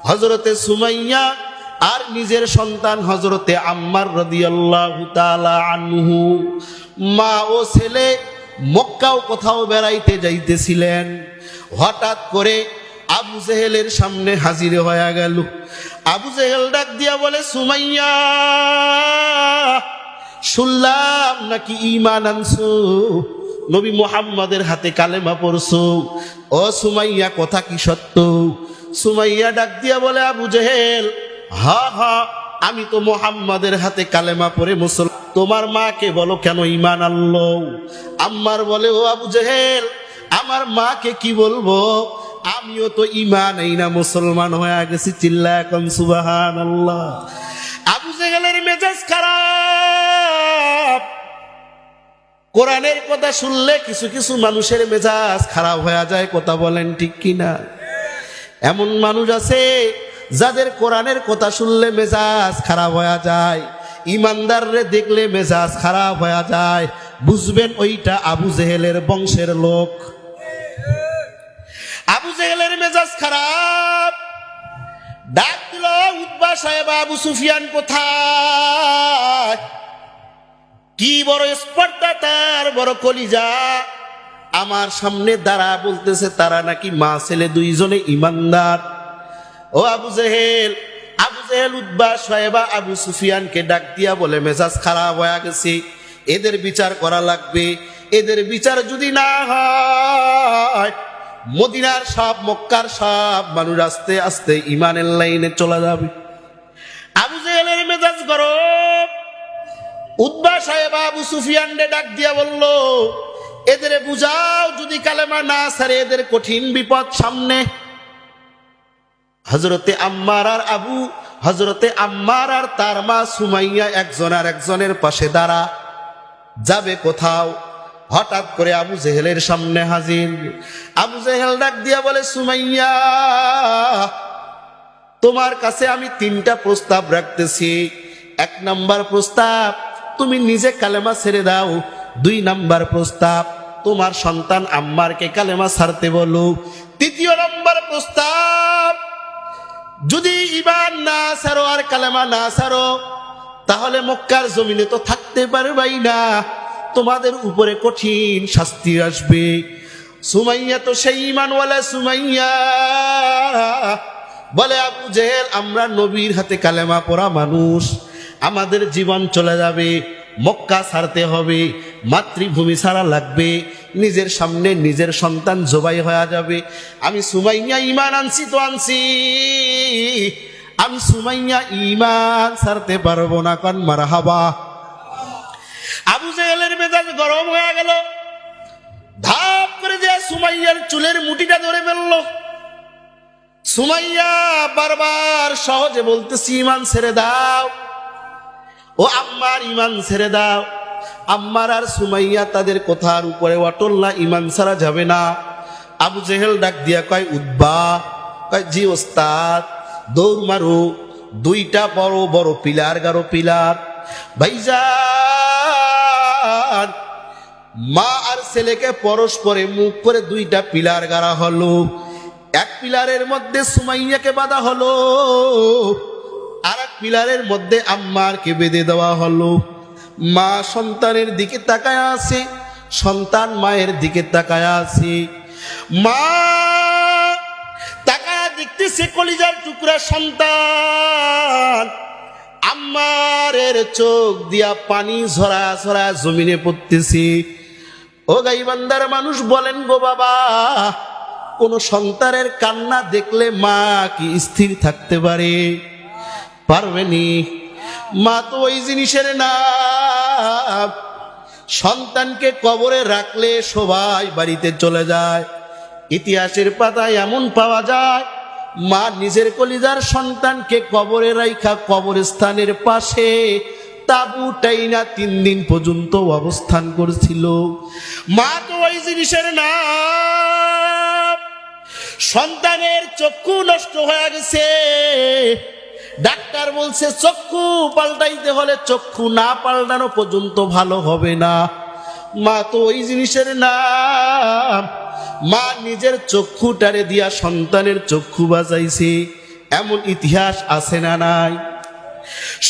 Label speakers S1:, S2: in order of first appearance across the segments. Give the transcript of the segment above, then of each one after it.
S1: হযরতে সুমাইয়া আর নিজের সন্তান হযরতে আম্মার রাদিয়াল্লাহু তাআলা আনহু, মা ও ছেলে মক্কাও কোথাও বেড়াইতে যাইতেছিলেন। হঠাৎ করে আবু জেহেলের সামনে হাজির হয়ে গেল। আবু জেহেল ডাক দিয়া বলে, সুমাইয়া, শুনলাম নাকি ঈমান আনছো, নবী মুহাম্মাদের হাতে কালেমা পড়ছো। ও সুমাইয়া, কথা কি সত্য? সুমাইয়া ডাক দিয়া বলে, আবু জেহেল, হা হা, আমি তো মুহাম্মাদের হাতে কালেমা পড়ে মুসলমান। তোমার মাকে বলো কেন ঈমান আনলো? আম্মার বলে, ও আবু জেহেল, আমার মাকে কি বলবো, আমিও তো ঈমান আইনা মুসলমান হয়ে গেছি। চিল্লা এখন সুবহানাল্লাহ। আবু জেহেলের মেজাজ খারাপ। কোরআনের কথা শুনলে কিছু কিছু মানুষের মেজাজ খারাপ হয়ে যায়, কথা বলেন ঠিক কিনা? এমন মানুষ আছে যাদের কোরআনের কথা শুনলে মেজাজ খারাপ হয়ে যায়, ইমানদাররে দেখলে মেজাজ খারাপ হয়ে যায়। বুঝবেন ওইটা আবু জেহেলের বংশের লোক। আবু জেহেলের মেজাজ খারাপ। ডাক দিল, উতবা সাহেব, আবু সুফিয়ান কোথায়? কি বড় স্পর্ধা তার, বড় কলিজা। আমার সামনে দাঁড়া, বলতেছে তারা নাকি মা ছেলে দুইজনে ইমানদার। ও আবু জেহেল, উতবা সাহেবা আবু সুফিয়ানকে ডাক দিয়া বলে, মেজাজ খারাপ হয়ে গেছে, এদের বিচার করা লাগবে। এদের বিচার যদি না হয়, মদিনার সব, মক্কার সব মানুষ আস্তে আস্তে ইমানের লাইনে চলে যাবে। আবু জেহেলের মেজাজ গরম। উতবা সাহেব আবু সুফিয়ানকে ডাক দিয়া বলল, এদের বুঝাও, যদি কালেমা না ছাড়ে এদের কঠিন বিপদ সামনে। হযরতে আম্মার আর তার মা সুমাইয়া একজন আর একজনের পাশে দাঁড়া, যাবে কোথাও। হঠাৎ করে আবু জেহেলের সামনে হাজির। আবু জেহেল ডাক দিয়া বলে, সুমাইয়া, তোমার কাছে আমি 3টা প্রস্তাব রাখতেছি। 1 নাম্বার প্রস্তাব, তুমি নিজে কালেমা ছেড়ে দাও। 2 নাম্বার প্রস্তাব, তোমার সন্তান আম্মারকে কালেমা ছাড়তে বলো। 3য় নাম্বার প্রস্তাব, যদি ঈমান না ছাড়ো আর কালেমা না ছাড়ো, তাহলে মক্কার জমিনে তো থাকতে পারবাই না, তোমাদের উপরে কঠিন শাস্তি আসবে। সুমাইয়া তো সেই ঈমানওয়ালা সুমাইয়া বলে, আবু জেহেল, আমরা নবীর হাতে কালেমা পড়া মানুষ, আমাদের জীবন চলে যাবে, মক্কা ছাড়তে হবে, মাতৃভূমি ছাড়া লাগবে, নিজের সামনে নিজের সন্তান জবাই হয়ে যাবে। আমি সুমাইয়া ঈমান আনছি তো আনছি, আমি সুমাইয়া ঈমান ছাড়তে পারবো না। কান মারহাবা। আবু জেহেলের মেজাজ গরম হয়ে গেল। ধাপ করে যে সুমাইয়ার চুলের মুঠিটা ধরে ফেললো। সুমাইয়া বারবার সহজে বলতেছি, ঈমান ছেড়ে দাও, ও আম্মার ঈমান ছেড়ে দাও। আম্মার আর সুমাইয়া তাদের কথার উপরে অটল না, ঈমান ছাড়া যাবে না। আবু জেহেল ডাক দিয়া কয়, উতবা, কয় জি ওস্তাদ, দৌড় মারো, 2টা বড় বড় পিলার গাড়ো, পিলার। ভাইজান, মা আর ছেলেকে পরস্পরে মুখ করে 2টা পিলার গাড়া হলো। 1 পিলারের মধ্যে সুমাইয়াকে বাঁধা হলো, আর 1 পিলারের মধ্যে আম্মারকে বেঁধে দেওয়া হলো। মা সন্তানের দিকে তাকায় আছে, সন্তান মায়ের দিকে তাকায় আছে। মা তাকায় দেখতেছে কলিজার টুকরা সন্তান। আম্মারের চোখ দিয়া পানি ঝরা ঝরা জমিনে পড়তেছে। ও গাইবান্দার মানুষ বলেন গো বাবা, কোন সন্তানের কান্না দেখলে মা কি স্থির থাকতে পারে? পারবেনি। মা তো ওই জিনিসের নাম, সন্তানকে কবরে রাখলে সবাই বাড়িতে চলে যায়। ইতিহাসের পাতায় এমন পাওয়া যায়, মা নিজের কলিজার সন্তানকে কবরে রাইখা কবরস্থানের পাশে তাবু টাইনা 3 দিন পর্যন্ত অবস্থান করেছিল। মা তো ওই জিনিসের নাম। সন্তানের চক্ষু নষ্ট হয়ে গেছে, ডাক্তার বলছে চক্ষু পাল্টাইতে হলে চক্ষু না পাল্টানো পর্যন্ত ভালো হবে না। মা তো ওই জিনিসের নাম। মা নিজের চক্ষুটারে দিয়া সন্তানের চক্ষু বাঁচাইছে। এমন ইতিহাস আছে না নাই?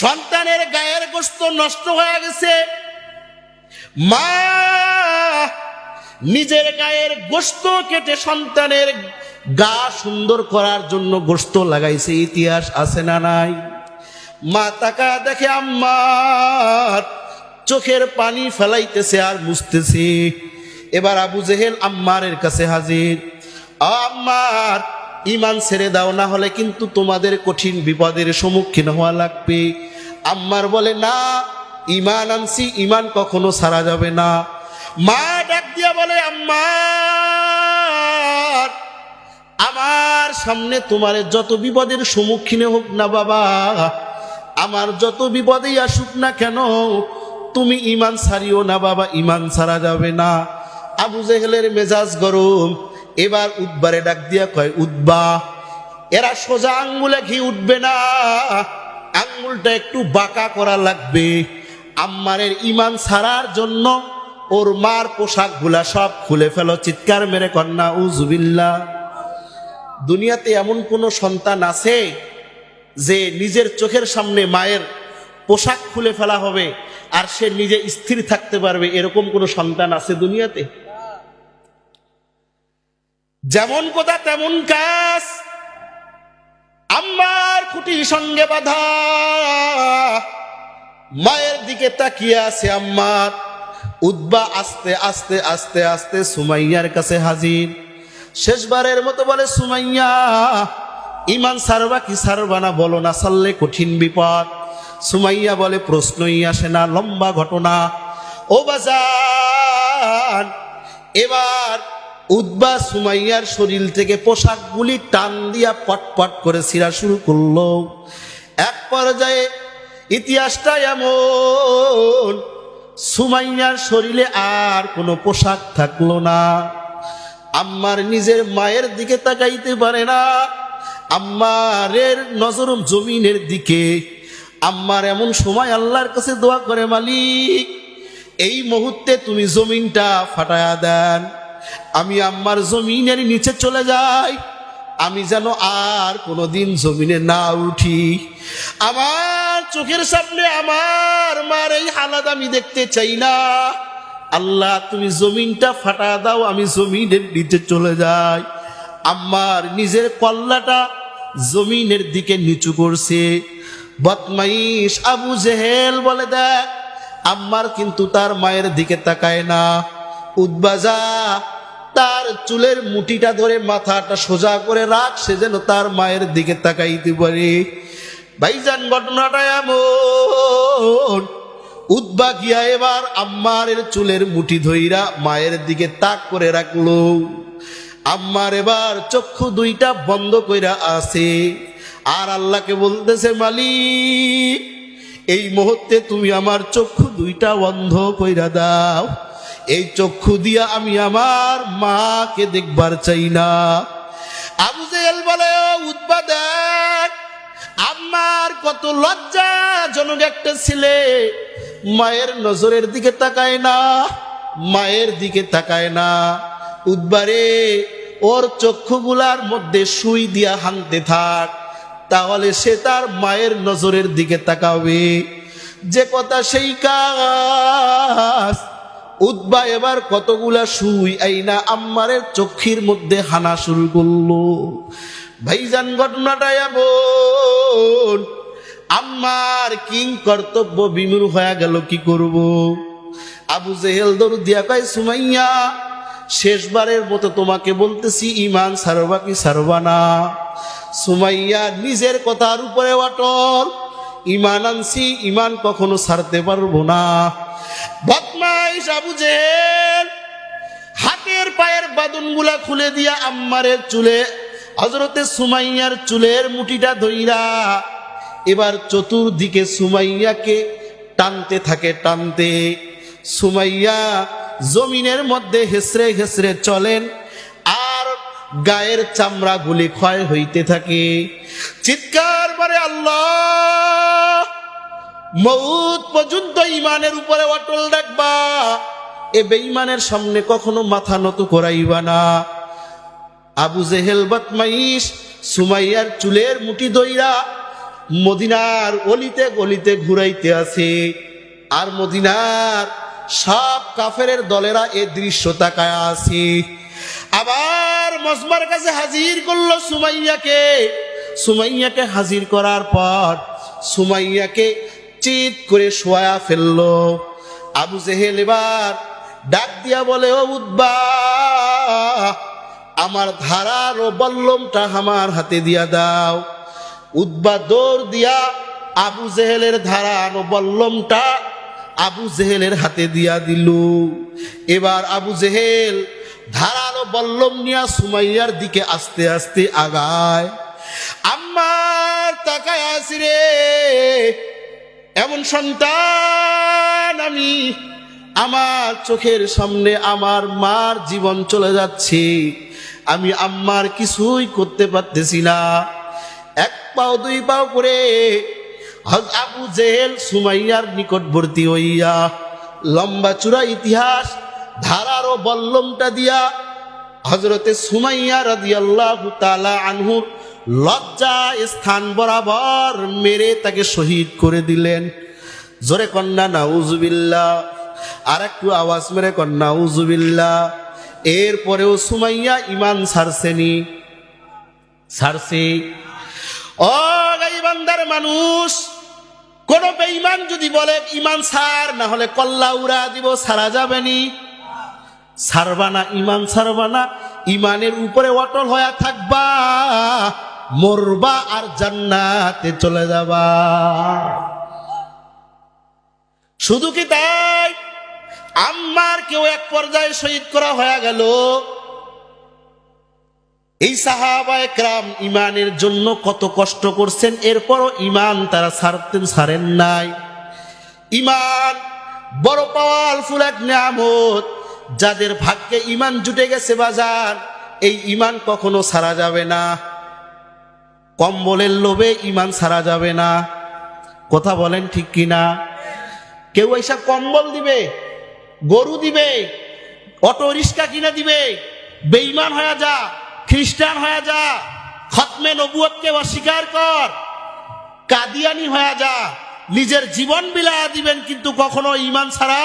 S1: সন্তানের গায়ের গোশত নষ্ট হয়ে গেছে, মা নিজের গায়ের গোশত কেটে সন্তানের গা সুন্দর করার জন্য গোশত লাগাইছে, ইতিহাস আছে না নাই? মা তাকা দেখে আম্মার চোখের পানি ফেলাইতেছে আর মুছতেছে। এবার আবু জেহেল আম্মারের কাছে হাজির। আম্মার, ইমান ছেড়ে দাও, না হলে কিন্তু তোমাদের কঠিন বিপদের সম্মুখীন হওয়া লাগবে। আম্মার বলে, না, ইমান আনছি, ইমান কখনো ছাড়া যাবে না। মা ডাক দিয়া বলে, আম্মার, আমার সামনে তোমার যত বিপদের সম্মুখীন হোক না বাবা, আমার যত বিপদেই আসুক না কেন, তুমি ইমান ছাড়িও না বাবা, ইমান ছাড়া যাবে না। আবু জেহেলের মেজাজ গরম। এবার উদ্বারে ডাক দিয়া কয়, উদ্বা, এরা সোজা আঙ্গুলে ঘি উঠবে না, আঙ্গুলটা একটু বাঁকা করা লাগবে। আম্মারের ইমান ছাড়ার জন্য ওর মার পোশাক গুলা সব খুলে ফেলো। চিৎকার মেরে কন্যা উজুবিল্লাহ। দুনিয়াতে এমন কোন সন্তান আছে যে নিজের চোখের সামনে মায়ের পোশাক খুলে ফেলা হবে আর সে নিজে স্থির থাকতে পারবে? এরকম কোন সন্তান আছে দুনিয়াতে? যেমন কথা তেমন কাজ। আম্মার খুঁটির সঙ্গে বাঁধা, মায়ের দিকে তাকিয়ে আছে আম্মার। উদ্বা আস্তে আস্তে আস্তে আস্তে সুমাইয়ার কাছে হাজির। শেষবারের মতো বলে, সুমাইয়া, ইমান সারবা কি সারবা না বলো না, সারলে কঠিন বিপদ। সুমাইয়া বলে, প্রশ্নই আসে না, লম্বা ঘটনা। ও বাজান, এবার উদ্বা সুমাইয়ার শরীর থেকে পোশাকগুলি টান দিয়া পটপট করে ছিঁড়া শুরু করলো। এক পর্যায়ে ইতিহাসটা এমন, সুমাইয়ার শরীরে আর কোনো পোশাক থাকলো না। আম্মার নিজের মায়ের দিকে তাকাইতে পারে না, আম্মারের নজর জমিনের দিকে। আম্মার এমন সময় আল্লাহর কাছে দোয়া করে, মালিক, এই মুহূর্তে তুমি জমিনটা ফাটায়া দেন, আমি আম্মার জমিনের নিচে চলে যাই, আমি যেন আর কোনোদিন জমিনে না উঠি। আমার চোখের সামনে আমার মার এই হালাত আমি দেখতে চাই না। আল্লাহ, তুমি জমিনটা ফাটা দাও, আমি জমিনের নিচে চলে যাই। আম্মার নিজের কল্লাটা জমিনের দিকে নিচু করছে। বদমাইশ আবু জেহেল বলে, দেখ, আম্মার কিন্তু তার মায়ের দিকে তাকায় না। উদ্বাজা তার চুলের মুঠিটা ধরে মাথাটা সোজা করে রাখ, সে যেন তার মায়ের দিকে তাকাইতে পারে। ভাইজান, ঘটনাটা এমন, উদ্বা গিয়া এবার আম্মারের চুলের মুঠি ধইরা মায়ের দিকে তাক করে রাখলো। আম্মার এবার চক্ষু দুইটা বন্ধ কইরা আছে আর আল্লাহকে বলতেছে, মালিক, এই মুহূর্তে তুমি আমার চক্ষু দুইটা বন্ধ কইরা দাও, এই চক্ষু দিয়া আমি আমার মাকে দেখবার চাই না। আবু জেহেল বলে, উদ্বা দেখ, আম্মার কত লজ্জাজনক একটা ছেলে, মায়ের নজরের দিকে তাকায় না, মায়ের দিকে তাকায় না। উদ্বারে, ওর চক্ষুগুলার মধ্যে সুই দিয়া হানতে থাক, তাহলে সে তার মায়ের নজরের দিকে তাকাবে। যে কথা সেই কাজ। উদ্বা এবার কতগুলা সুই আইনা আম্মারের চক্ষির মধ্যে হানা শুরু করলো। ভাইজান, ঘটনাটা এমন, আম্মার কিং কর্তব্য বিমূঢ় হয়ে গেল, কি করব? আবু জেহেল দৌড় দিয়া কয়, সুমাইয়া, শেষবারের মতো তোমাকে বলতেছি, ইমান ছাড়বা কি ছাড়বা না? সুমাইয়া নিজের কথার উপরে অটল, ইমান আনছি, ইমান কখনো ছাড়তে পারবো না। বদমাইশ আবু জেহেল হাতের পায়ের বাঁধনগুলা খুলে দিয়া আম্মারের চুলে, হযরতে সুমাইয়ার চুলের মুঠিটা ধইরা এবার চতুর্দিকে সুমাইয়াকে টানতে থাকে, টানতে। সুমাইয়া জমিনের মধ্যে হেসরে হেসরে চলেন আর গায়ের চামড়াগুলি ক্ষয় হইতে থাকে। চিৎকার করে আল্লাহ, মউত পর্যন্ত ইমানের উপরে অটল রাখবা, এ বেঈমানের সামনে কখনো মাথা নত করাইবা না। আবু জেহেল বদমাইশ সুমাইয়ার চুলের মুঠি দইরা মদিনার অলিতে গলিতে ঘুরাইতে আছে। আর মদিনার সব কাফেরের দলেরা এ দৃশ্য তাকায় আছে। আবার মজমার কাছে হাজির করলো সুমাইয়াকে। সুমাইয়াকে হাজির করার পর সুমাইয়াকে চিৎ করে শোয়া ফেললো। আবু জেহেল এবার ডাক দিয়া বলে, ও উতবা, আমার ধারার ও বল্লমটা আমার হাতে দিয়া দাও। উতবা দৌড় দিয়া আবু জেহেলের ধারার ও বল্লমটা আবু জেহেলের হাতে দিয়া দিল। এবার আবু জেহেল ধারালো বল্লম নিয়া সুমাইয়ার দিকে আস্তে আস্তে আগায়। আমার তাকায় আসি রে, এমন সন্তান আমি, আমার চোখের সামনে আমার মার জীবন চলে যাচ্ছে, আমি আম্মার কিছুই করতে পারতেছি না। এক পাও দুই পাও করে আবু জেহেল সুমাইয়ার নিকটবর্তী হইয়া লম্বা চূড়া ইতিহাস ধারারও বল্লমটা দিয়া হযরতে সুমাইয়া রাদিয়াল্লাহু তাআলা আনহুর লজ্জা স্থান বরাবর মেরে তাকে শহীদ করে দিলেন। জোরে কন্যা নাউজুবিল্লাহ, আর একটু আওয়াজ মেরে কন্যা নাউজুবিল্লাহ। এরপরেও সুমাইয়া ঈমান ছাড়ছেনি, ছাড়ছে। ও গাইবান্দার মানুষ, কোন বেঈমান যদি বলে ঈমান ছাড়, না হলে কল্লা উড়া দিব, ছাড়া যাবে নি? ছাড়বা না, ঈমান ছাড়বা না, ঈমানের উপরে অটল হয়ে থাকবা, মরবা আর জান্নাতে চলে যাবা। শুধু কি তাই, আম্মার কেউ এক পর্যায়ে শহীদ করা হয়ে গেল। এই সাহাবায়ে কেরাম ঈমানের জন্য কত কষ্ট করছেন, এরপরও ঈমান তারা ছাড়েন নাই। ঈমান বড় পাওয়ারফুল এক নিয়ামত, যাদের ভাগ্যে ঈমান জুটে গেছে বাজার, এই ঈমান কখনো ছাড়া যাবে না। কম্বলের লোভে ঈমান ছাড়া যাবে না। কথা বলেন ঠিক কিনা? কেউ এসে কম্বল দিবে, গরু দিবে, অটো রিক্সা কিনে দিবে, বেঈমান হয়ে যা, খ্রিস্টান হয়ে যা, খতমে নবুয়তকে অস্বীকার কর, কাদিয়ানি হয়ে যা, নিজের জীবন বিলায়া দিবেন, কিন্তু কখনো ঈমান ছাড়া